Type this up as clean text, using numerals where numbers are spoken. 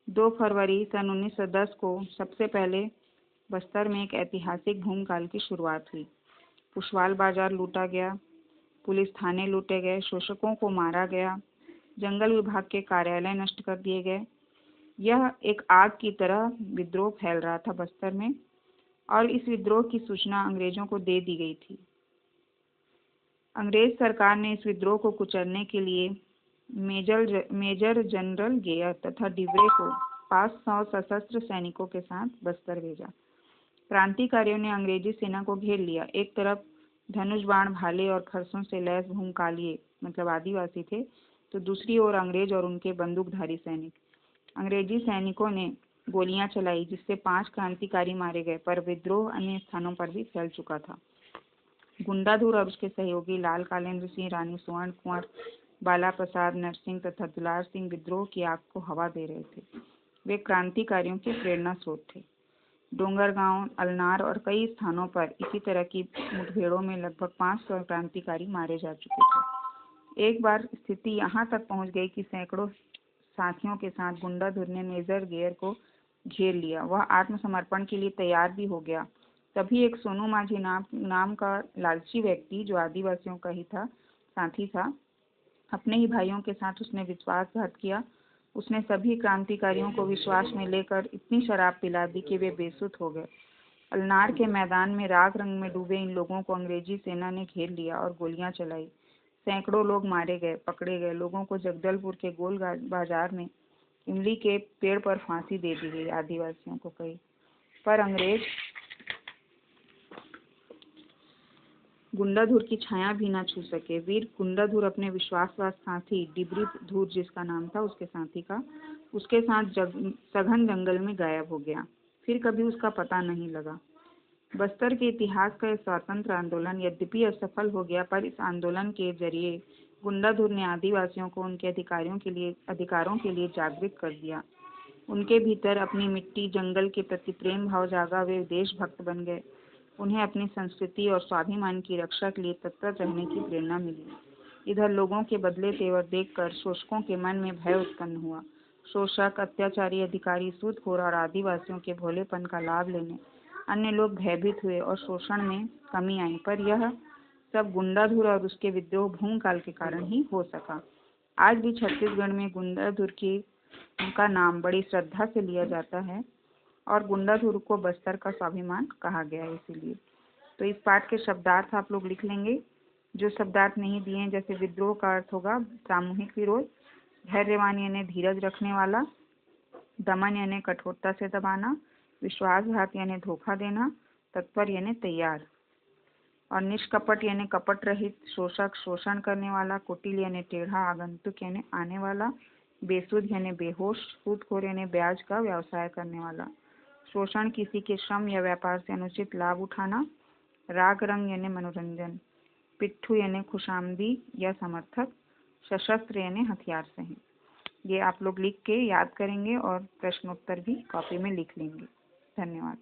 2 फरवरी सन 1910 को सबसे पहले बस्तर में एक ऐतिहासिक भूमिकाल की शुरुआत हुई। पुष्वाल बाजार लूटा गया, पुलिस थाने लूटे गए, शोषकों को मारा गया, जंगल विभाग के कार्यालय नष्ट कर दिए गए। यह एक आग की तरह विद्रोह फैल रहा था बस्तर में, और इस विद्रोह की सूचना अंग्रेजों को दे दी गई थी। अंग्रेज सरकार ने इस विद्रोह को कुचलने के लिए मेजर जनरल गेयर तथा डिवरे को 500 सशस्त्र सैनिकों के साथ बस्तर भेजा। क्रांतिकारियों ने अंग्रेजी सेना को घेर लिया। एक तरफ धनुष बाण, भाले और खरसों से लैस भूमकालीय मतलब आदिवासी थे, तो दूसरी ओर अंग्रेज और उनके बंदूकधारी सैनिक। अंग्रेजी सैनिकों ने गोलियां चलाई, जिससे 5 क्रांतिकारी मारे गए, पर विद्रोह अन्य स्थानों पर भी फैल चुका था। गुंडाधुर और उसके सहयोगी लाल कालेंद्र सिंह, रानी स्वर्ण कुंवर, बाला प्रसाद, नरसिंह तथा दुलार सिंह विद्रोह की आग को हवा दे रहे थे। वे क्रांतिकारियों के प्रेरणा स्रोत थे। डोंगरगांव, अलनार और कई स्थानों पर इसी तरह की मुठभेड़ों में लगभग 500 क्रांतिकारी मारे जा चुके थे। एक बार स्थिति यहाँ तक पहुँच गई कि सैकड़ों साथियों के साथ गुंडाधुर ने मेजर गेयर को घेर लिया। वह आत्मसमर्पण के लिए तैयार भी हो गया। तभी एक सोनू माझी नाम का लालची व्यक्ति, जो आदिवासियों का ही साथी था, अपने ही भाइयों के साथ उसने विश्वासघात किया। उसने सभी क्रांतिकारियों को विश्वास में लेकर इतनी शराब पिला दी कि वे बेसुध हो गए। अलनार के मैदान में राग रंग में डूबे इन लोगों को अंग्रेजी सेना ने घेर लिया और गोलियां चलाई। सैकड़ों लोग मारे गए, पकड़े गए। लोगों को जगदलपुर के गोल बाजार में इमली के पेड़ पर फांसी दे दी गई। आदिवासियों को कई पर अंग्रेज गुंडाधुर की छाया भी न छू सके। वीर गुंडाधुर अपने विश्वासवास साथी डिबरी धूर, जिसका नाम था उसके साथी का, उसके साथ सघन जंगल में गायब हो गया। फिर कभी उसका पता नहीं लगा। बस्तर के इतिहास का यह स्वतंत्र आंदोलन यद्यपि असफल हो गया, पर इस आंदोलन के जरिए गुंडाधुर ने आदिवासियों को उनके अधिकारों के लिए जागृत कर दिया। उनके भीतर अपनी मिट्टी, जंगल के प्रति प्रेम भाव जागा। वे देशभक्त बन गए। उन्हें अपनी संस्कृति और स्वाभिमान की रक्षा के लिए तत्पर रहने की प्रेरणा मिली। इधर लोगों के बदले तेवर देखकर शोषकों के मन में भय उत्पन्न हुआ। शोषक, अत्याचारी अधिकारी, सूदखोर और आदिवासियों के भोलेपन का लाभ लेने अन्य लोग भयभीत हुए और शोषण में कमी आई। पर यह सब गुंडाधुर और उसके विद्रोह भूमकाल के कारण ही हो सका। आज भी छत्तीसगढ़ में गुंडाधुर का नाम बड़ी श्रद्धा से लिया जाता है और गुंडाधुर को बस्तर का स्वाभिमान कहा गया है। इसीलिए तो इस पाठ के शब्दार्थ आप लोग लिख लेंगे। जो शब्दार्थ नहीं दिए हैं, जैसे विद्रोह का अर्थ होगा सामूहिक विरोध, धैर्यवान यानी धीरज रखने वाला, दमन यानी कठोरता से दबाना, विश्वासघात यानी धोखा देना, तत्पर यानी तैयार, और निष्कपट यानी कपट रहित, शोषक शोषण करने वाला, कुटिल यानी टेढ़ा, आगंतुक यानी आने वाला, बेसुध यानी बेहोश, सूदखोर यानी ब्याज का व्यवसाय करने वाला, शोषण किसी के श्रम या व्यापार से अनुचित लाभ उठाना, राग रंग यानी मनोरंजन, पिट्ठू यानी खुशामदी या समर्थक, सशस्त्र यानी हथियार सहित। ये आप लोग लिख के याद करेंगे और प्रश्नोत्तर भी कॉपी में लिख लेंगे। धन्यवाद।